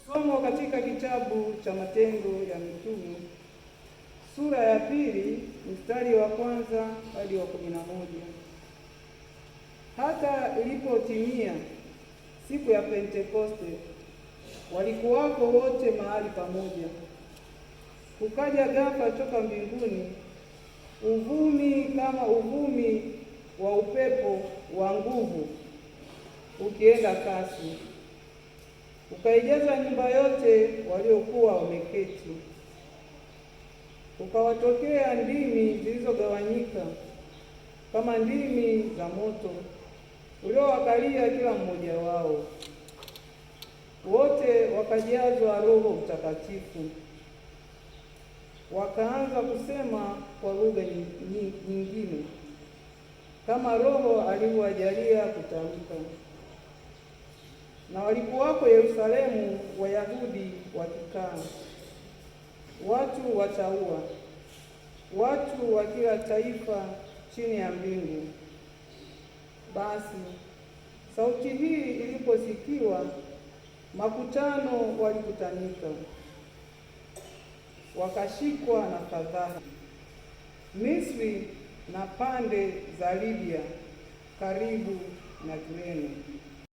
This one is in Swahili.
Somo katika kitabu cha Matendo ya Mitume sura ya 2 mstari wa 1 hadi wa 11. Hata ilipotimia siku ya Pentekoste, walikuwako wote mahali pamoja. Kukaja ghafula toka mbinguni uvumi kama uvumi wa upepo wa nguvu ukienda kasi, ukaijaza nyumba yote waliokuwa wameketi. Ukawatokea ndimi zilizogawanyika kama ndimi za moto uliowakalia kila mmoja wao. Wote wakajazwa Roho Mtakatifu, wakaanza kusema kwa lugha nyingine kama Roho alivyowajalia kutamka. Na walikuwako Yerusalemu Wayahudi wakikaa, watu wataua, watu wa kila taifa chini ya mbingu. Basi sauti hii iliposikiwa, makutano walikutanika, wakashikwa na fadhaa. Misri na pande za Libya karibu na Kirene